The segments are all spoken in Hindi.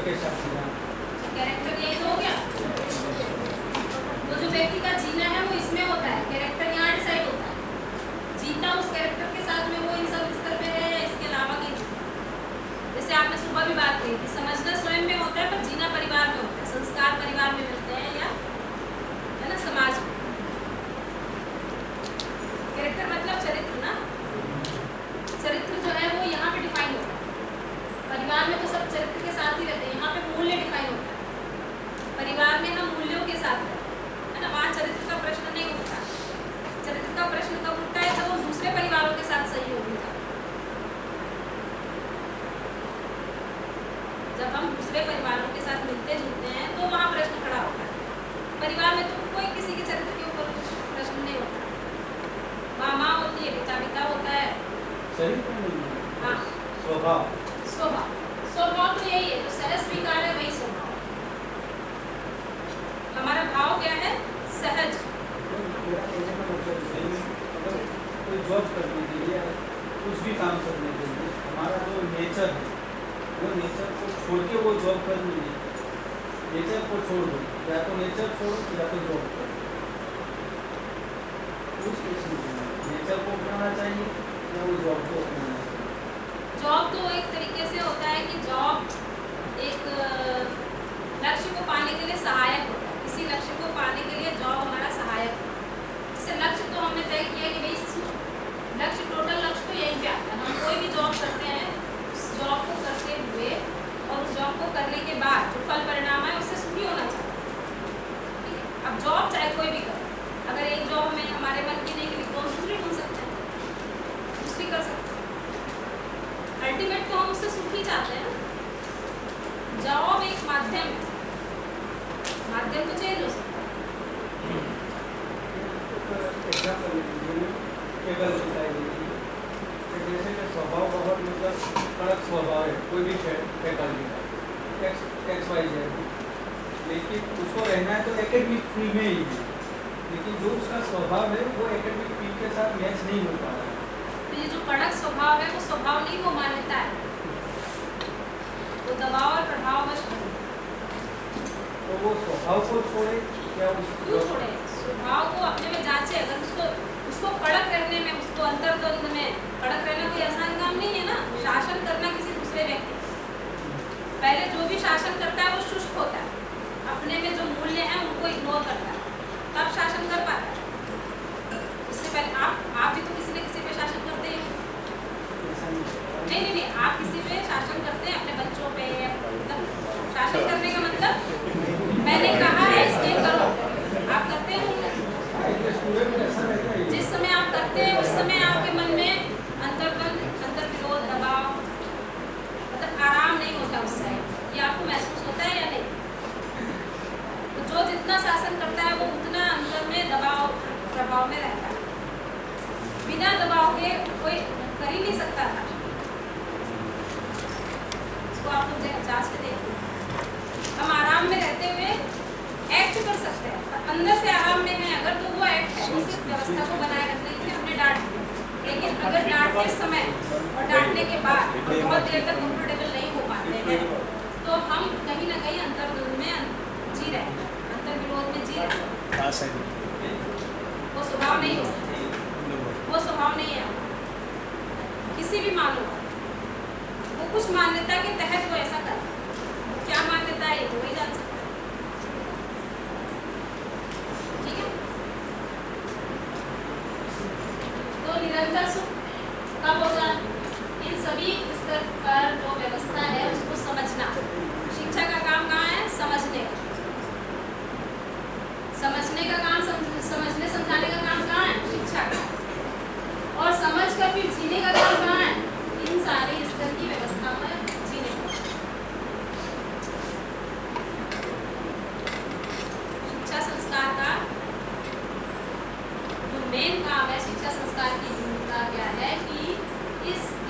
के साथ जीना। कैरेक्टर यही तो हो गया। तो जो व्यक्ति का जीना है वो इसमें होता है, कैरेक्टर यहाँ डिसाइड होता है। जीना उस कैरेक्टर के साथ में वो इन सब स्तर पे है या इसके अलावा कहीं। जैसे आपने सुबह भी बात कही थी, समझना स्वयं में होता है पर जीना परिवार में होता है। संस्कार परिवार में मिलते हैं या है ना समाज में। कैरेक्टर मतलब चरित्र ना, चरित्र जो है वो यहाँ पे डिफाइन होता है। परिवार में तो सब चरित्र के साथ ही रहते हैं, यहाँ पे मूल्य डिफाइन होता है। परिवार में हम मूल्यों के साथ रहते हैं, है ना, वहाँ चरित्र का प्रश्न नहीं उठता। चरित्र का प्रश्न कब उठता है जब वो दूसरे परिवारों के साथ सहयोग में जाता है। जब हम दूसरे परिवारों के साथ मिलते जुलते हैं तो वहाँ प्रश्न खड़ा होता है। परिवार में तो कोई किसी के चरित्र के ऊपर कुछ प्रश्न नहीं होता। माँ माँ होती है, पिता पिता होता है। चरित्र नहीं है, हाँ, स्वभाव। स्वभाव, स्वभाव तो यही है जो सहज स्वीकार है, वही स्वभाव। हमारा भाव क्या है? सहज। अगर कोई जॉब करने के लिए कुछ भी काम करने के लिए हमारा जो नेचर है वो नेचर को छोड़ के वो जॉब करनी है। नेचर को छोड़ दो, या तो नेचर छोड़ो या तो जॉब करो। उस केस में नेचर को अपनाना चाहिए या वो जॉब को अपनाना चाहिए। जॉब तो एक तरीके से होता है कि जॉब एक लक्ष्य को पाने के लिए सहायक होता है। किसी लक्ष्य को पाने के लिए जॉब हमारा सहायक होता है। जैसे लक्ष्य तो हमने तय किया कि भाई लक्ष्य, टोटल लक्ष्य तो यहीं पे आता है। हम कोई भी जॉब करते हैं, उस जॉब को करते हुए और उस जॉब को करने के बाद जो फल परिणाम है उससे सुखी होना चाहिए। ठीक है, अब जॉब चाहे कोई भी करे, अगर एक जॉब में हमारे मन की नहीं लगी तो हम दूसरी ढूंढ सकते हैं, दूसरी कर सकते हैं। अल्टीमेट तो हम उससे सुखी चाहते हैं ना। जॉब एक माध्यम है, माध्यम तो चेंज हो सकता है। एग्जाम्पल टेबल दिखाई देती है, जैसे कि स्वभाव बहुत मतलब कड़क स्वभाव है कोई भी फैकल्टी का XYZ, लेकिन उसको रहना है तो एकेडमिक फील्ड में ही है, लेकिन जो उसका स्वभाव है वो एकेडमिक फील्ड के साथ मैच नहीं हो पा रहा है। तो ये जो कड़क स्वभाव है वो स्वभाव नहीं, वो मान्यता है, वो दबाव और प्रभाव वश है। तो वो स्वभाव को छोड़े या क्यों छोड़े? स्वभाव को अपने में जांचे। अगर उसको कड़क रहने में, उसको अंतर्द्वंद में कड़क रहना कोई आसान काम नहीं है ना। शासन करना किसी दूसरे व्यक्ति, पहले जो भी शासन करता है वो शुष्क होता है, अपने में जो मूल्य हैं उनको इग्नोर करता है, तब शासन कर पाता है। उससे पहले आप भी तो किसी न किसी पे शासन करते हैं। नहीं, आप किसी पे शासन करते हैं, अपने बच्चों पे। मतलब शासन करने का मतलब मैंने कहा है इसलिए करो, आप करते हैं। जिस समय आप करते हैं उस समय आपके मन में अंतर्द्वंद, अंतर्विरोध, दबाव, मतलब आराम नहीं होता उससे। ये आपको महसूस होता है या नहीं? तो जो जितना शासन करता है वो उतना अंदर में दबाव प्रभाव में रहता है। बिना दबाव के कोई कर ही नहीं सकता था। इसको आप लोग जांच के देखिए। हम आराम में रहते हुए एक्ट कर सकते हैं, अंदर से आराम में है अगर तो वो एक्ट है, उस व्यवस्था को बनाए रखने के लिए हमने डांट दिया। लेकिन अगर डांटते समय और डांटने के बाद बहुत देर तक कंफर्टेबल नहीं हो पाते हैं तो हम कहीं ना कहीं अंतर्द्वंद में जी रहे हैं, अंतर्विरोध में जी रहे हैं। वो स्वभाव नहीं हो सकता, वो स्वभाव नहीं है किसी भी मामले का। वो कुछ मान्यता के तहत वो ऐसा करता है। क्या मान्यता है वो ही जान सकता है। ठीक है, तो निरंतर सुख कब होगा? इन सभी स्तर पर जो व्यवस्था है उसको समझना। शिक्षा का काम कहाँ है? समझने का। समझने का काम, समझने समझाने का काम कहाँ है? शिक्षा का। और समझ कर फिर जीने का काम कहाँ है? इन सारे स्तर की व्यवस्था में जीने का। शिक्षा संस्कार का जो मेन काम है, शिक्षा संस्कार की भूमिका क्या है कि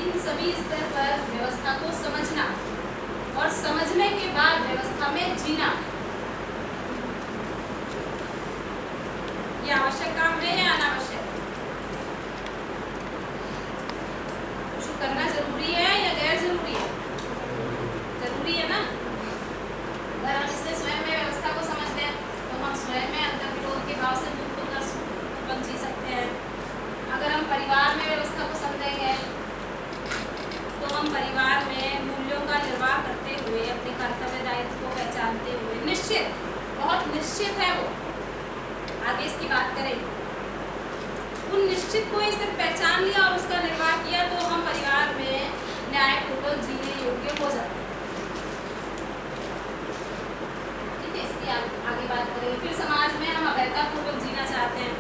इन सभी स्तर पर व्यवस्था को समझना और समझने के बाद व्यवस्था में जीना। ये आवश्यक काम है या अनावश्यक? कुछ करना जरूरी है या गैर जरूरी है? जरूरी है ना। हम परिवार में मूल्यों का निर्वाह करते हुए अपने कर्तव्य दायित्व को पहचानते हुए निश्चित, बहुत निश्चित है वो, आगे इसकी बात करेंगे, उन निश्चित को ही सिर्फ पहचान लिया और उसका निर्वाह किया तो हम परिवार में न्यायपूर्वक जीने योग्य हो जाते हैं। ठीक है, इसकी आगे बात करेंगे। फिर समाज में हम अभद्रतापूर्वक जीना चाहते हैं,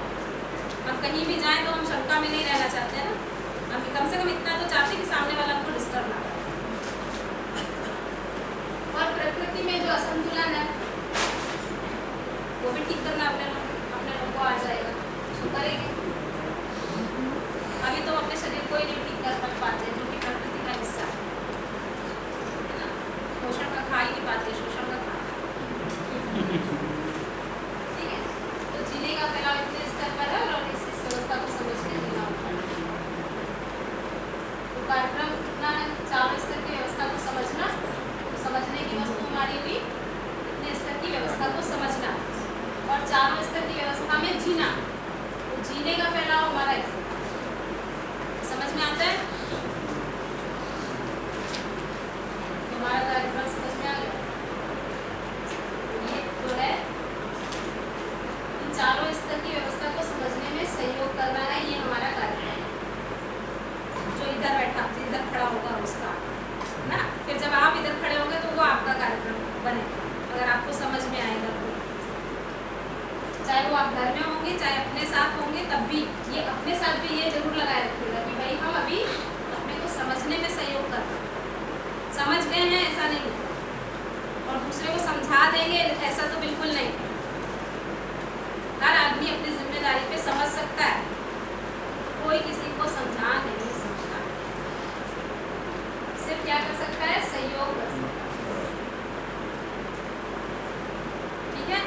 हम कहीं भी जाएं तो हम शंका में नहीं रहना चाहते हैं ना, हम कम से कम इतना तो चाहते हैं कि सामने वाला हमको डिस्टर्ब ना करे। और प्रकृति में जो असंतुलन है वो भी ठीक करना अपने लोगों को आ जाएगा, उसको करेंगे। अभी तो अपने शरीर को ही नहीं ठीक कर पाते, जो कि प्रकृति का हिस्सा है ना, पोषण का खा ही नहीं पाते, शोषण का खा। ठीक है, तो जीने का फैलाव इतने स्तर पर है और इस व्यवस्था को समझ के जीना होता है। तो कार्यक्रम कितना है, 4 स्तर की व्यवस्था को समझना, तो समझने की वस्तु हमारी हुई इतने स्तर की व्यवस्था को समझना और 4 स्तर की व्यवस्था में जीना, तो जीने का फैलाव हमारा समझ में आता है। हमारा कार्यक्रम समझ में आ गया। ये जो है इन 4 स्तर की व्यवस्था को समझने में सहयोग करना है, ये हमारा कार्यक्रम है। जो इधर बैठा, इधर खड़ा होगा उसका ना, फिर जब आप इधर खड़े होंगे तो वो आपका कार्यक्रम बनेगा, अगर आपको समझ में आएगा तो। चाहे वो आप घर में होंगे चाहे अपने साथ होंगे, तब भी ये अपने साथ भी ये जरूर लगाए रखिएगा कि भाई हम अभी अपने को समझने में सहयोग कर रहे हैं। समझ गए हैं ऐसा नहीं, और दूसरे को समझा देंगे ऐसा तो बिल्कुल नहीं। हर आदमी अपनी जिम्मेदारी पे समझ सकता है, कोई किसी को समझा नहीं सकता, सिर्फ क्या कर सकता है, सहयोग कर सकता है। ठीक है,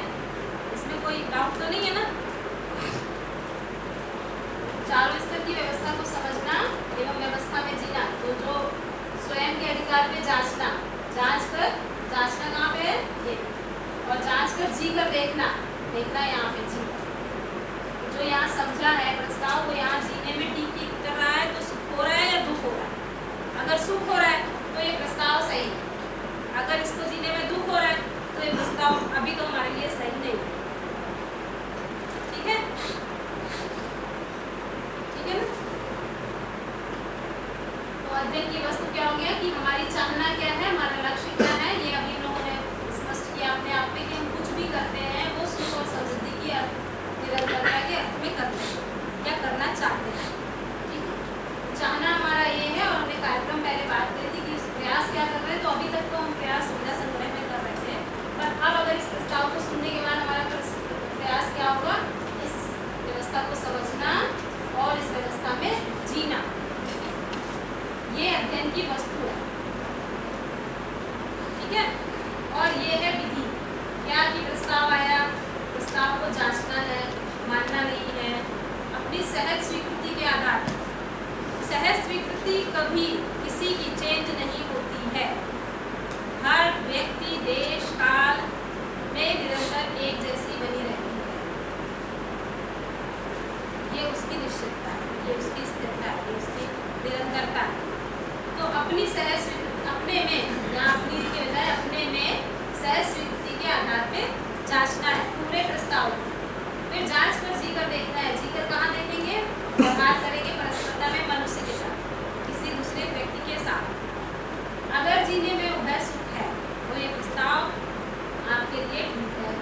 कोई डाउट तो नहीं है ना। 4 स्तर की व्यवस्था को समझना एवं व्यवस्था में जीना, तो जो स्वयं के अधिकार पे जांचना, जांचना कहाँ पे है ये, और जांच कर जी कर देखना यहाँ पे जी, जो यहाँ समझा है प्रस्ताव को यहाँ जीने में ठीक कर रहा है तो सुख हो रहा है या दुख हो रहा है। अगर सुख हो रहा है तो ये प्रस्ताव सही है, अगर इसको जीने में दुख हो रहा है तो ये प्रस्ताव अभी तो हमारे लिए सही नहीं है। ठीक है ना। तो अध्ययन की वस्तु क्या हो गया कि हमारी चाहना क्या है, हमारा लक्ष्य क्या है, ये अभी हम लोगों ने स्पष्ट किया अपने आप में कि हम कुछ भी करते हैं वो सुख और समृद्धि की निरंतरता के अर्थ में करते हैं या करना चाहते हैं। ठीक है, चाहना हमारा ये है, और हमने कार्यक्रम पहले बात करी थी कि प्रयास क्या कर रहे हैं, तो अभी तक तो हम प्रयास सुविधा संग्रह में कर रहे थे, पर अब अगर इस प्रस्ताव को सुनने के बाद हमारा प्रयास क्या होगा, व्यवस्था को समझना और इस व्यवस्था में जीना, ये अध्ययन की वस्तु है। ठीक है, और ये है विधि, क्या कि प्रस्ताव आया, प्रस्ताव को जांचना है, मानना नहीं है, अपनी सहज स्वीकृति के आधार पर। सहज स्वीकृति कभी किसी की चेंज नहीं होती है, हर व्यक्ति देश काल में निरंतर एक जैसी बनी रहती है, ये उसकी निश्चितता है, ये उसकी स्थिरता है, ये उसकी निरंतरता है। तो अपनी सहज स्वीकृति अपने में, या अपनी के बजाय अपने में सहज स्वीकृति के आधार पे जांचना है पूरे प्रस्ताव को, फिर जांच कर जी कर देखना है। जी कर कहाँ देखेंगे, व्यवहार करेंगे परस्परता में मनुष्य के साथ, किसी दूसरे व्यक्ति के साथ। अगर जीने में उभय सुख है तो ये प्रस्ताव आपके लिए ठीक है,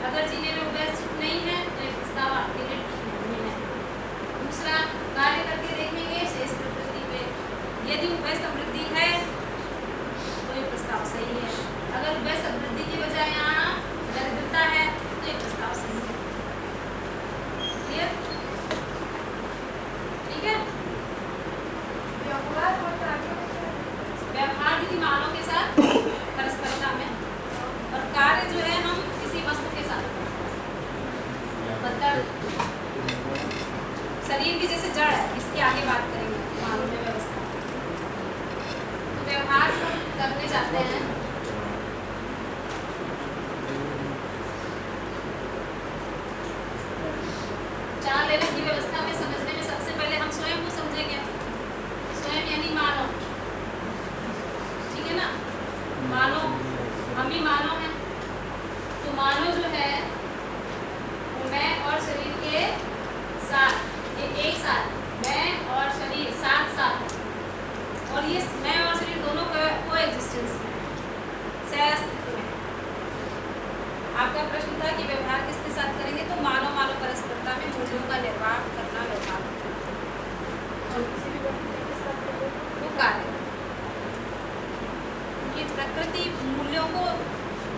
अगर जीने में उभय सुख नहीं है तो ये प्रस्ताव आपके लिए ठीक नहीं है। दूसरा, कार्य करके देखेंगे शेष प्रकृति पे, यदि उभय समृद्धि है तो ये प्रस्ताव सही है, अगर उभय समृद्धि की बजाय यहाँ दरिद्रता है तो ये प्रस्ताव सही है। क्लियर? ठीक है। व्यवहार दीदी मानव के साथ परस्परता में, और कार्य जो है हम किसी वस्तु के साथ, मतलब शरीर की जैसे जड़ है, इसकी आगे बात करेंगे मानव में व्यवस्था। तो व्यवहार करने जाते हैं, चार लेवल की व्यवस्था में समझने में सबसे पहले हम स्वयं को समझेंगे। स्वयं यानी मानव, प्रकृति मूल्यों को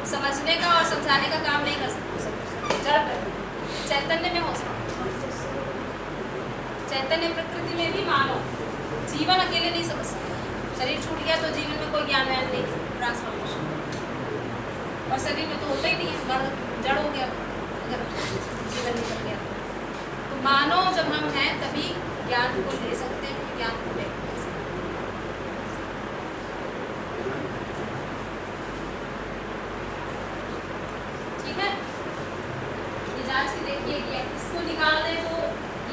समझने का और समझाने का काम नहीं कर सकती। जड़ प्रकृति चैतन्य में हो सकता है। चैतन्य प्रकृति में भी मानो जीवन अकेले नहीं समझ सकता। शरीर छूट गया तो जीवन में कोई ज्ञान व्यान नहीं, ट्रांसफॉर्मेशन, और शरीर में तो होता ही नहीं है, जड़ हो गया अगर जीवन निकल गया तो मानो जब हम हैं तभी ज्ञान को ले सकते हैं, ज्ञान को ले सकते हैं। ठीक है, ये जांच के देखिए कि इसको निकाल दें तो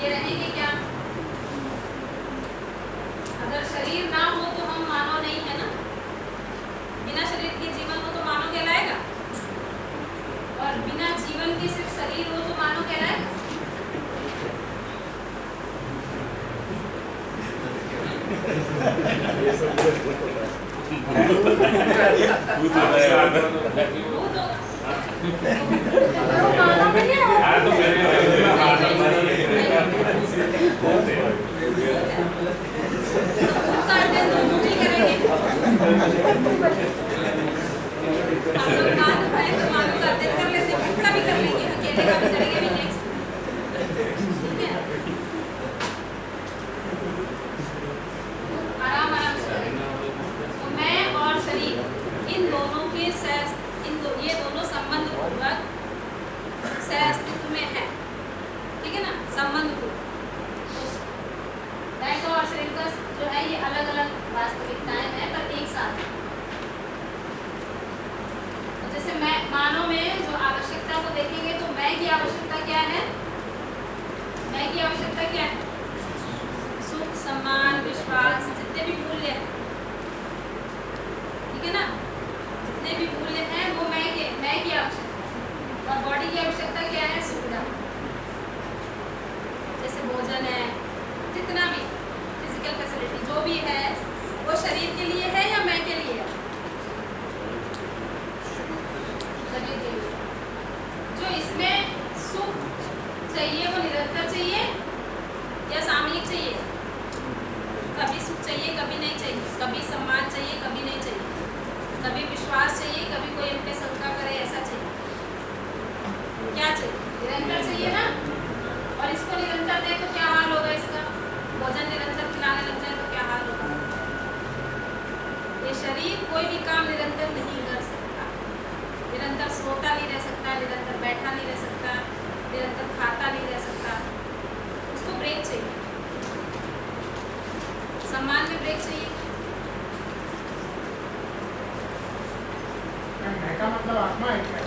ये रहेंगे क्या? अगर शरीर ना हो तो हम मानव नहीं है ना, बिना शरीर के जीवन हो तो मानव कहलाएगा, और बिना जीवन के सिर्फ शरीर हो तो मानव कहलाएगा। ये दोनों संबंध पूर्वक सहअस्तित्व में है, ठीक है ना, संबंध पूर्वक। दैट और शरीर का जो है ये अलग अलग वास्तविकताएं हैं पर एक साथ। तो जैसे मैं मानव में जो आवश्यकता को देखेंगे तो मैं की आवश्यकता क्या है? मैं की आवश्यकता क्या है? सुख, सम्मान, विश्वास, जितने भी मूल्य हैं, ठीक है ना, जितने भी मूल्य हैं वो मैं की आवश्यकता है। और बॉडी की आवश्यकता क्या है? सुविधा, जैसे भोजन है, जितना भी फिजिकल फैसिलिटी जो भी है वो शरीर के लिए है या मैं के लिए है? शरीर के लिए। जो इसमें सुख चाहिए वो निरंतर चाहिए या सामयिक चाहिए? कभी सुख चाहिए, कभी नहीं चाहिए, कभी सम्मान चाहिए, कभी नहीं चाहिए, कभी विश्वास चाहिए, कभी कोई हम पे शंका करे, ऐसा चाहिए। क्या चाहिए? निरंतर चाहिए ना। और इसको निरंतर दे तो क्या हाल होगा इसका? भोजन निरंतर खिलाने लग जाए तो क्या हाल होगा? ये शरीर कोई भी काम निरंतर नहीं कर सकता, निरंतर सोता नहीं रह सकता, निरंतर बैठा नहीं रह सकता, निरंतर खाता नहीं रह सकता, उसको ब्रेक चाहिए। सम्मान में ब्रेक चाहिए। मैं का मतलब आत्मा है क्या?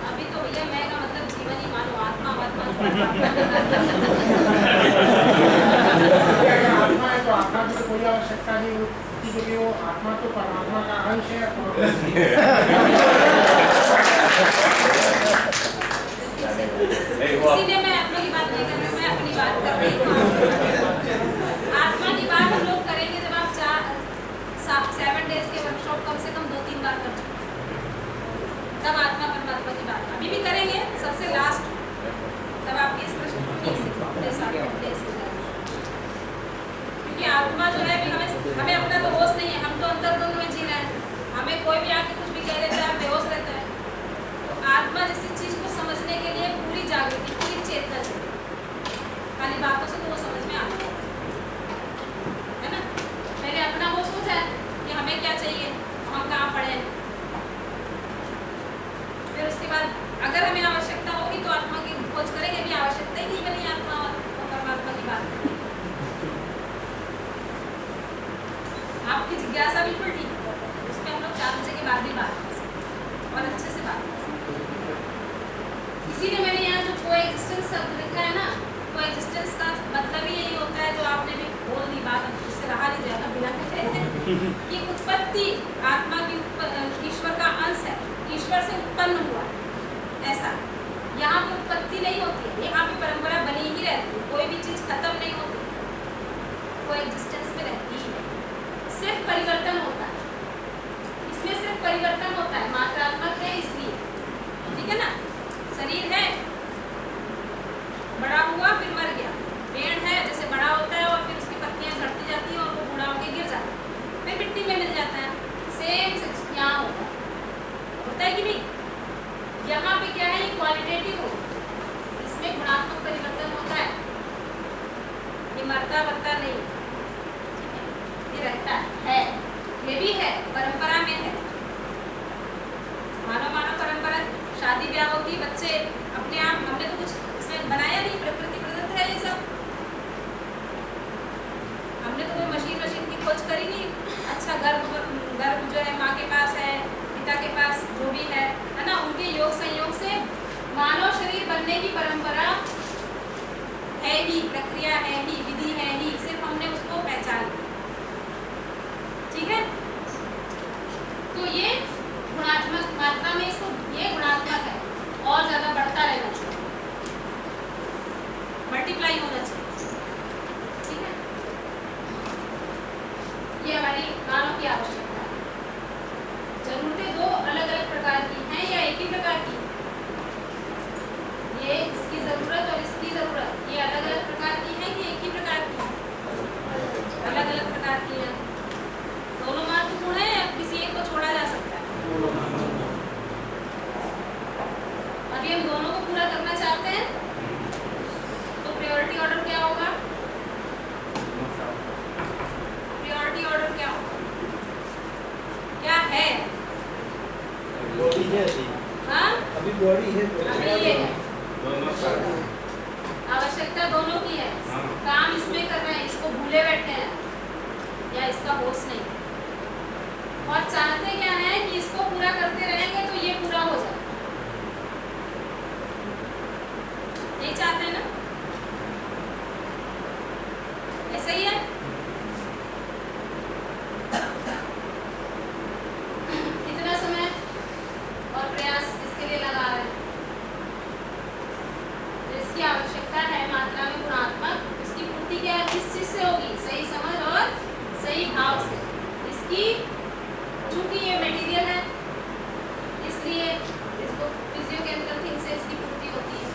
अभी तो भैया मैं का मतलब जीवन ही मानो, आत्मा आत्मा आत्मा है तो आत्मा की तो कोई आवश्यकता नहीं होती, क्योंकि वो आत्मा तो परमात्मा का अंश है। इसीलिए मैं आत्मा की बात नहीं कर रही, मैं अपनी बात कर रही हूँ। आत्मा की बात हम लोग करेंगे जब आप 7 डेज के वर्कशॉप कम से कम 2-3 बार कर चुके, तब आत्मा परमात्मा की बात अभी भी करेंगे, सबसे लास्ट तब आपके इस प्रश्न को ठीक से, क्योंकि आत्मा जो है हमें अपना तो होश नहीं है, हम तो अंतर्द्वंद में जी रहे हैं, हमें कोई भी आके कुछ भी कह देता है, बेहोश रहता है। तो आत्मा जैसी चीज को समझने के लिए पूरी जागृति, पूरी चेतना चाहिए, खाली बातों से तो वो समझ में आता है ना। मैंने अपना वो सोचा है कि हमें क्या चाहिए, हम कहाँ पढ़े, फिर उसके बाद अगर हमें आवश्यकता होगी तो आत्मा की खोज करेंगे, भी आवश्यकता ही नहीं बनी आत्मा और परमात्मा की बात। आपकी जिज्ञासा बिल्कुल ठीक है, उस पर हम लोग 4 बजे के बाद भी बात कर सकते हैं और अच्छे से बात कर सकते हैं। इसीलिए मैंने यहाँ जो कोएग्जिस्टेंस शब्द लिखा है ना, कोएग्जिस्टेंस का मतलब ही यही होता है, जो आपने भी बोल दी बात, उससे रहा नहीं जाएगा बिना कि उत्पत्ति आत्मा की ईश्वर का अंश है, ईश्वर से उत्पन्न हुआ, ऐसा यहाँ पे उत्पत्ति नहीं होती है, यहाँ पे परंपरा बनी ही रहती है, कोई भी चीज खत्म नहीं होती, कोएग्जिस्टेंस में रहती है, सिर्फ परिवर्तन होता है, इसमें सिर्फ परिवर्तन होता है, मात्रात्मक है इसलिए, ठीक है ना। शरीर है, बड़ा हुआ फिर मर गया, पेड़ है जैसे बड़ा होता है और फिर उसकी पत्तियां झड़ती जाती हैं और वो बूढ़ा होकर गिर जाता है, फिर मिट्टी में मिल जाता है, सेम बॉडी है अभी ये है दोनों साथ हैं। आवश्यकता दोनों की है। हाँ। काम इसमें कर रहे हैं, इसको भूले बैठे हैं या इसका होश नहीं है। और चाहते क्या है कि इसको पूरा करते रहेंगे तो ये पूरा हो जाए, नहीं चाहते ना? ऐसा ही है। कितना समय और प्रयास इसके लिए लगा रहे हैं, तो इसकी आवश्यकता है मात्रा में गुणात्मक। इसकी पूर्ति क्या है, किस चीज से होगी? सही समझ और सही भाव से। इसकी चूंकि ये मटेरियल है इसलिए इसको फिजियोकेमिकल थिंग से इसकी पूर्ति होती है।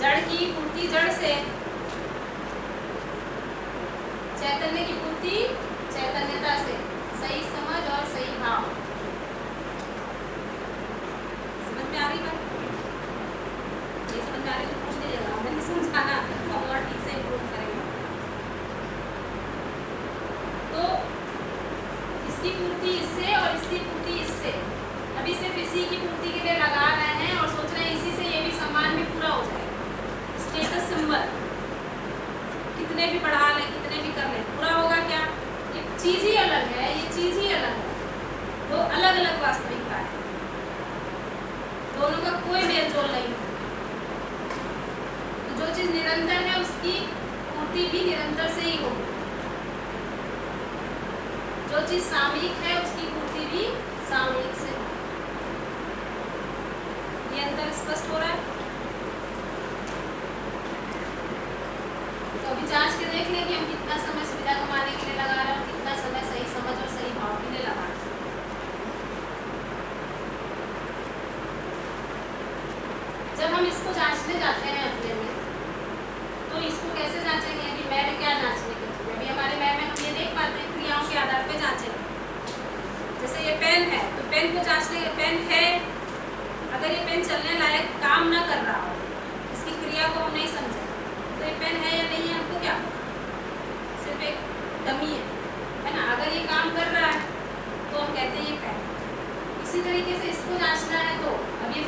जड़ की पूर्ति जड़ से, चैतन्य की पूर्ति चैतन्यता से। सही समझ और सही भाव। समझ में आ रही बात? ये समझ में आ रही तो पूछ लीजिएगा, हमें नहीं समझाना तो हम और ठीक से इम्प्रूव करेंगे। तो इसकी पूर्ति इससे और इसकी पूर्ति इससे। अभी सिर्फ इसी की पूर्ति के लिए लगा रहे हैं और सोच रहे हैं इसी से ये भी सम्मान भी पूरा हो जाएगा। स्टेटस सिंबल कितने भी बढ़ा लें, कितने भी कर लें, पूरा होगा क्या? ये चीज ही अलग है, ये चीज ही अलग है, दो अलग अलग वास्तविकता है, दोनों का कोई मेल जोल नहीं है। तो जो चीज निरंतर है उसकी पूर्ति भी निरंतर से ही होगी, जो चीज सामयिक है उसकी पूर्ति भी सामयिक से होगी। ये अंतर स्पष्ट हो रहा है? तो अभी जांच के देख लें कि हम कितना समय सुविधा कमाने के लिए लगा रहे हैं और कितना समय सही समझ और सही भाव के लिए लगा रहे हैं। जब हम इसको जांचने जाते हैं अपने में, तो इसको कैसे जांचेंगे? अभी मैं क्या जांचने के लिए, अभी हमारे मैं में हम ये देख पाते हैं क्रियाओं के आधार पे जांचेंगे। जैसे ये पेन है तो पेन को जांचने, पेन है, अगर ये पेन चलने लायक काम ना कर रहा हो, इसकी क्रिया को हम नहीं समझे, तो ये पेन है या नहीं है हमको क्या पता? सिर्फ एक डमी है ना? अगर ये काम कर रहा है तो हम कहते हैं ये पेन। इसी तरीके से इसको जांचना है तो अब ये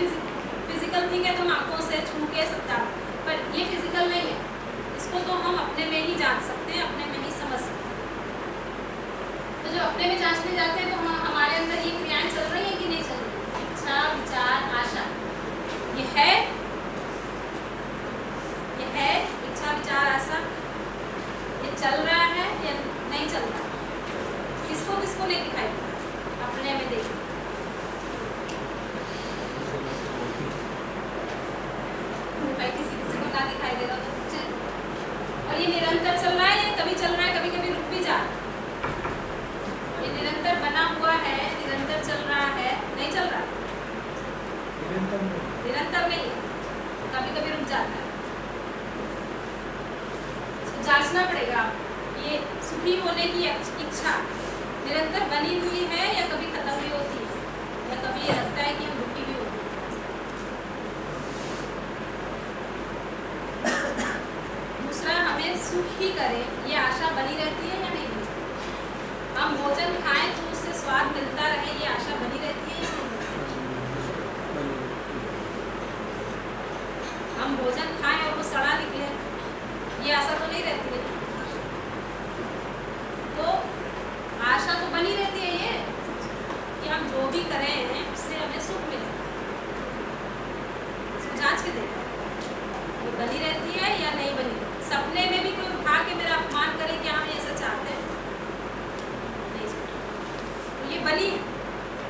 फिजिकल थिंग है तो हम आंखों से छू के सब जान, पर ये फिजिकल नहीं है, इसको तो हम अपने में ही जांच सकते हैं, अपने में ही समझ सकते हैं। तो जो अपने में जांचने जाते हैं तो हम हमारे अंदर ये क्रियाएं चल रही हैं कि नहीं चल रही? इच्छा, विचार, आशा, ये है इच्छा, विचार, आशा, ये चल रहा है या नहीं चल रहा है? किसको किसको नहीं दिखाई पड़ रहा? अपने में देखिए। भाई किसी किसी को ना दिखाई दे रहा तो पूछे। और ये निरंतर चल रहा है या कभी चल रहा है, कभी कभी रुक भी जा रहा है? ये निरंतर बना हुआ है, निरंतर चल रहा है, नहीं चल रहा? निरंतर नहीं है, कभी कभी रुक जाता है। इसको जांचना पड़ेगा। ये सुखी होने की इच्छा निरंतर बनी हुई है या कभी खत्म भी होती है, या कभी ये लगता है कि हम दुखी भी होते हैं। दूसरा, हमें सुख ही करे ये आशा बनी रहती है या नहीं बनी? हम भोजन खाएं तो उससे स्वाद मिलता रहे, ये आशा बनी रहती है या नहीं? हम भोजन खाएं और वो सड़ा निकले, ये आशा तो नहीं रहती है। तो आशा तो बनी रहती है ये कि हम जो भी करें हैं उससे हमें सुख मिले। इसको जांच के देखो वो बनी रहती है या नहीं बनी। सपने में भी कोई उठा के मेरा अपमान करे कि हम ऐसा चाहते हैं, नहीं चाहते, तो ये बनी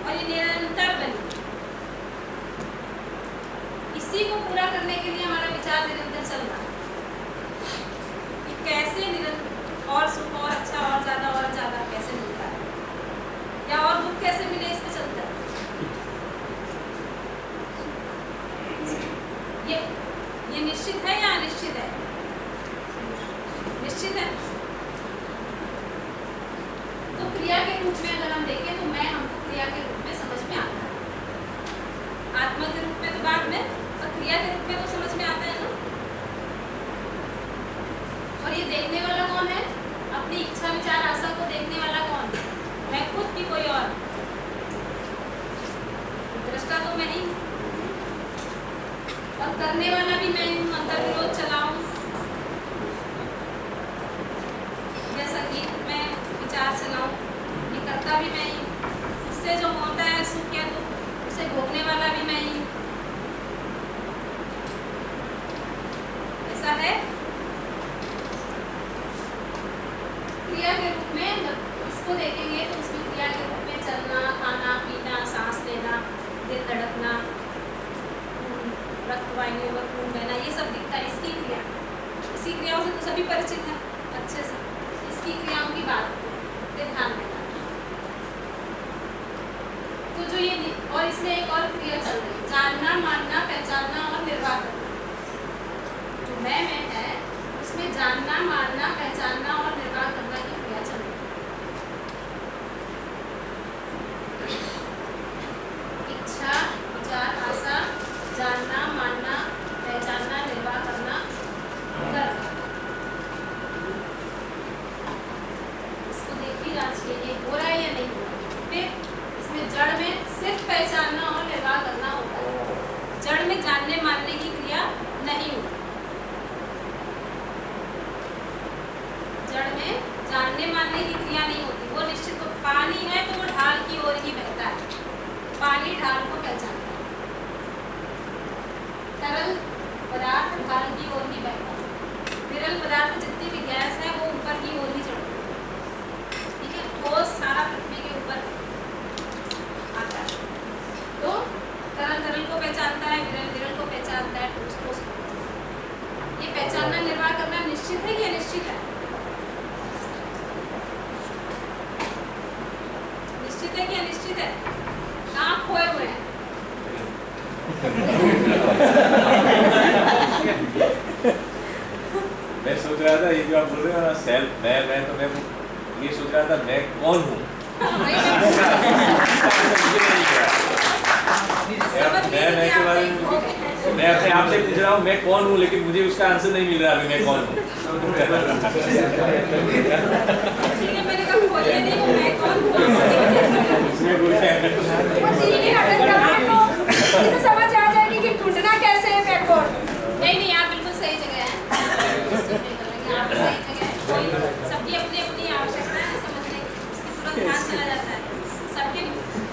और ये निरंतर बनी। इसी को पूरा करने के लिए हमारा विचार निरंतर चल रहा है कि कैसे निरंतर और सुख और अच्छा और ज़्यादा कैसे मिलता है, या और दुख कैसे मिले, इस पे चलता है। ये निश्चित है या अनिश्चित है? निश्चित है। तो क्रिया के रूप में अगर हम देखें तो मैं हमको क्रिया के रूप में समझ में आता है, आत्मा के रूप में तो बाद में, और क्रिया के रूप में तो समझ में आता है ना। और ये देखने वाला कौन है? अपनी इच्छा, विचार, आशा को देखने वाला कौन है? मैं खुद की कोई और? द्रष्टा तो मैं ही हूँ और करने वाला भी मैं ही हूँ। अंतर विरोध चलाऊं या संगीत में विचार चलाऊं, ये करता भी मैं ही हूँ। उससे जो होता है सुख या दुख, उसे भोगने वाला भी मैं ही हूँ। ऐसा है। क्रिया के रूप में जब इसको देखेंगे तो उसमें क्रिया के रूप में चलना, खाना पीना, सांस लेना, दिल धड़कना, रक्त वाहिनियों पर खून बहना, ये सब दिखता है इसकी क्रिया। इसी क्रियाओं से तो सभी परिचित हैं अच्छे से। इसकी क्रियाओं की बात पे ध्यान देना। तो जो ये और इसमें एक और क्रिया चल रही है, जानना, मानना, पहचानना और निर्वाह करना। जो मैं है उसमें जानना, मानना, पहचानना और निर्वाह करना की क्रिया चल रही है। इच्छा, विचार, आशा, जानना, मानना, पहचानना, निर्वाह करना, कर्म। इसको देखिए जांचिए ये हो रहा है या नहीं हो रहा है। फिर इसमें जड़ में सिर्फ पहचानना और निर्वाह करना होता है। जड़ में जानने मानने की क्रिया नहीं होती। जड़ में जानने मानने की क्रिया नहीं होती। वो निश्चित तो पानी है तो वो ढाल की ओर ही बहता है। पानी ढाल को पहचानता है। तरल पदार्थ ढाल की ओर ही बहता है। विरल पदार्थ जितनी भी गैस है वो ऊपर की ओर ही चढ़ती है। ठीक है, ठोस सारा पृथ्वी के ऊपर आता है। तो तरल तरल को पहचानता है, विरल विरल को पहचानता है, ठोस ठोस को। ये पहचानना, निर्वाह करना निश्चित है कि अनिश्चित है? निश्चित है कि अनिश्चित है? कहाँ खोए हुए हैं? मैं सोच रहा था ये जो आप बोल रहे हो ना सेल्फ, मैं तो मैं ये सोच रहा था मैं कौन हूँ। मैं के बारे में मैं अपने आप से पूछ रहा हूँ मैं कौन हूँ, लेकिन मुझे उसका आंसर नहीं मिल रहा अभी मैं कौन हूँ। इसीलिए मैंने कहा खोइए नहीं हूँ, मैं कौन हूँ? तो समझ आ जाएगी कि ढूंढना कैसे है पेट्रोल। नहीं, आप बिल्कुल सही जगह हैं। आप सही जगह हैं। सबकी अपनी अपनी आवश्यकता है समझने की, इसकी तुरंत ध्यान चला जाता है। सबके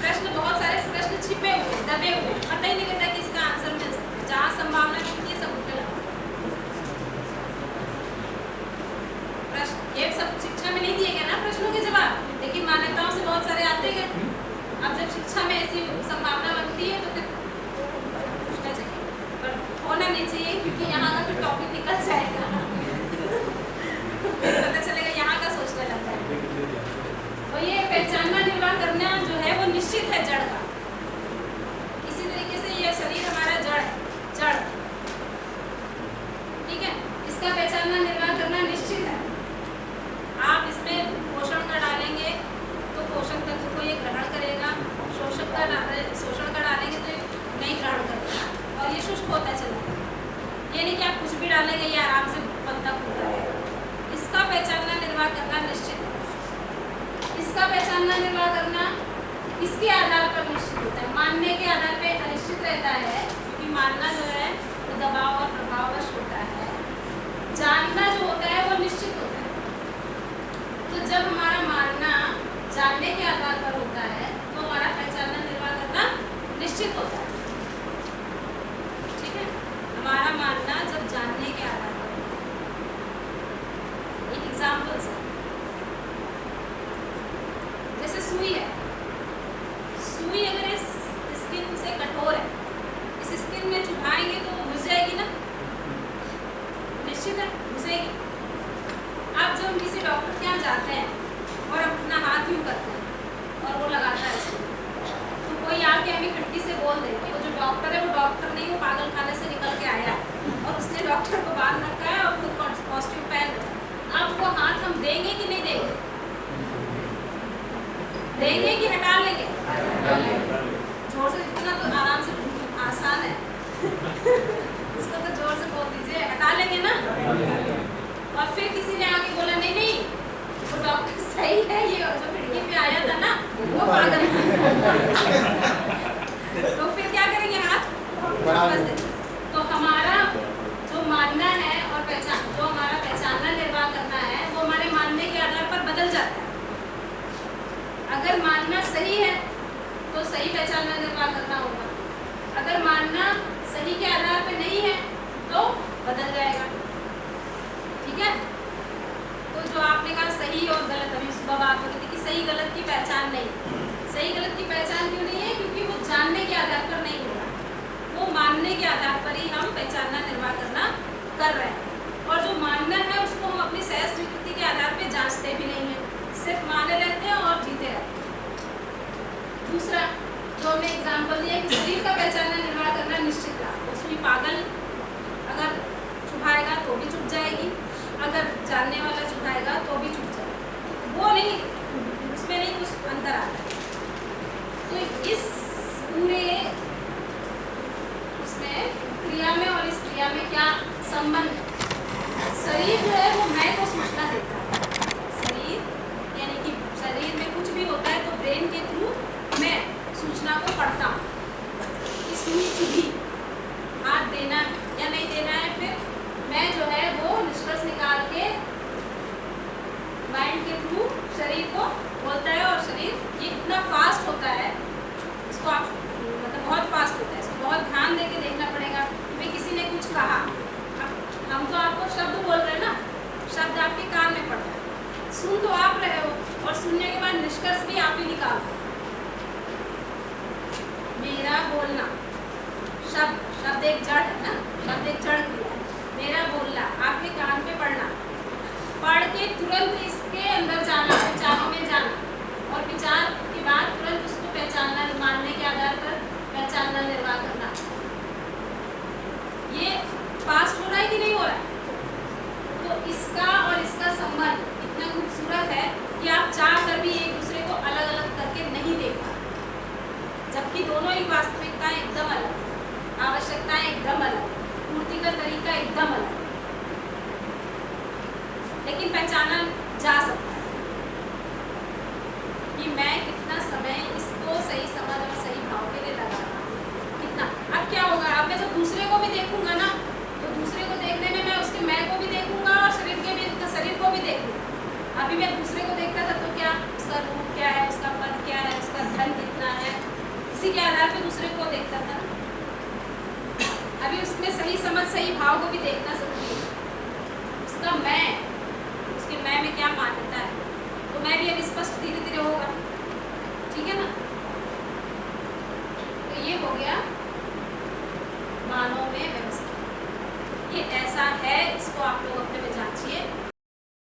प्रश्न, बहुत सारे प्रश्न छिपे हुए, दबे हुए, पता ही नहीं रहता कि इसका आंसर मिल सकता है। जहाँ संभावना मिलती है सब उठने लगता है। प्रश्न ये सब शिक्षा में नहीं दिए गए ना प्रश्नों के जवाब, लेकिन मान्यताओं से बहुत सारे आते हैं। अब जब शिक्षा में ऐसी संभावना बनती है तो फिर पूछना चाहिए, पर होना नहीं चाहिए क्योंकि यहाँ का फिर टॉपिक निकल जाएगा। पता चलेगा यहाँ का सोचने लगता है। तो ये पहचानना, निर्वाह करना जो है वो निश्चित है जड़ का। इसी तरीके से ये शरीर हमारा जड़ है, जड़। ठीक है, इसका पहचानना, निर्वाह करना निश्चित है। आप इसमें पोषण का डालेंगे तो पोषक तत्व को ये ग्रहण करेगा, शोषण का डालेंगे तो नहीं ग्रहण करेगा और ये शुष्क होता चलेगा। ये नहीं कि आप कुछ भी डालेंगे ये आराम से बनता फूलता रहेगा। इसका पहचानना, निर्वाह करना निश्चित है। इसका पहचानना, निर्वाह करना इसके आधार पर निश्चित होता है। मानने के आधार पर अनिश्चित रहता है, क्योंकि मानना जो है वो दबाव और प्रभाववश होता है। जानना जो होता है वो निश्चित होता है। तो जब हमारा मानना जानने के आधार पर होता है तो हमारा पहचानना, निर्वाह करना निश्चित होता है। ठीक है, हमारा मानना जब जानने के आधार पर होता है। एक एग्जाम्पल से, जैसे सुई है। सुई अगर इस स्किन से कठोर है, इस स्किन में चुभाएंगे तो वो घुस जाएगी ना, निश्चित है घुसेगी। आप जब किसी डॉक्टर के यहाँ जाते हैं और अपना हाथ यूँ करते हैं और वो लगाता है इसको, तो कोई आके हमें खिड़की से बोल दे कि वो जो डॉक्टर है वो डॉक्टर नहीं, वो पागल खाने से निकल के आया है और उसने डॉक्टर को बांध रखा है और खुद कॉस्ट्यूम पहन रखा है। अब वो हाथ हम देंगे कि नहीं देंगे? देंगे कि हटा लेंगे? जोर से, इतना तो आराम से आसान है। इसको तो जोर से बोल दीजिए, हटा लेंगे ना। और फिर किसी ने आके बोला नहीं वो डॉक्टर सही है, ये जो खिड़की पे आया था ना वो पागल है। तो फिर क्या करेंगे, हाथ बढ़ा वापस देंगे। देंगे। तो हमारा जो मानना है और पहचान, जो हमारा पहचानना निर्वाह करना है, वो हमारे मानने के आधार पर बदल जाता है। अगर मानना सही है तो सही पहचानना निर्वाह करना होगा, अगर मानना सही के आधार पर नहीं है तो बदल जाएगा। ठीक है, तो जो आपने कहा सही और गलत, अभी सुबह बात हो रही थी कि सही गलत की पहचान नहीं। सही गलत की पहचान क्यों नहीं है? क्योंकि वो जानने के आधार पर नहीं हो रहा, वो मानने के आधार पर ही हम पहचानना निर्वाह करना कर रहे हैं। और जो मानना है उसको हम अपनी सहज स्वीकृति के आधार पर जांचते भी नहीं है, सिर्फ माने रहते हैं और जीते रहते हैं। दूसरा जो हमने एग्जाम्पल दिया कि शरीर का पहचानना निर्वाह करना निश्चित रहा, उसमें पागल अगर चुभाएगा तो भी चुप जाएगी, अगर जानने वाला चुभाएगा तो भी चुप जाएगा, वो नहीं, उसमें नहीं कुछ अंतर आता है। तो इस पूरे उसमें क्रिया में और इस क्रिया में क्या संबंध है? शरीर जो है वो मैं को सूचना देता है। शरीर यानी कि शरीर में कुछ भी होता है तो ब्रेन के थ्रू मैं सूचना को पढ़ता हूँ कि सुई चुभी, हाथ देना है या नहीं देना है, फिर मैं जो है वो निष्कर्ष निकाल के माइंड के थ्रू शरीर को बोलता है। और शरीर ये इतना फास्ट होता है, इसको आप मतलब बहुत फास्ट होता है, इसको बहुत ध्यान देके देखना पड़ेगा कि भाई किसी ने कुछ कहा, अब हम तो आपको शब्द बोल रहे हैं ना, शब्द आपके कान में पड़ रहा है, सुन तो आप रहे हो और सुनने के बाद निष्कर्ष भी आप ही निकाल रहे हो। मेरा बोलना, शब्द एक जड़ है ना, शब्द एक जड़ क्रिया है। मेरा बोलना आपके कान पे पढ़ना, पढ़ के तुरंत इसके अंदर जाना, विचारों में जाना, और विचार के बाद तुरंत उसको पहचानना, मानने के आधार पर पहचानना निर्वाह करना। ये फास्ट हो रहा है कि नहीं हो रहा है? तो इसका और इसका संबंध इतना खूबसूरत है कि आप चाह कर भी एक दूसरे को अलग अलग करके नहीं देख पा, जबकि दोनों ही वास्तविकताएं एकदम अलग, आवश्यकताएं एकदम अलग, पूर्ति का तरीका एकदम अलग, लेकिन पहचाना जा सकता है कि मैं कितना समय इसको सही समझ और सही भाव के लिए लगा रहा हूँ, कितना। अब क्या होगा, अब मैं जब दूसरे को भी देखूंगा ना, तो दूसरे को देखने में मैं उसके मैं को भी देखूंगा और शरीर को भी देखूंगा। अभी मैं दूसरे को देखता था तो क्या उसका रूप क्या है, उसका पद क्या है, उसका धन कितना है, इसी के आधार पर दूसरे को देखता था। अभी उसमें सही समझ सही भाव को भी देखना जरूरी है, उसका मैं, उसके मैं में क्या मान्यता है, तो मैं भी अब स्पष्ट धीरे धीरे होगा। ठीक है ना? तो ये हो गया मानव में व्यवस्था, ये ऐसा है, इसको आप लोग अपने में जांचिए।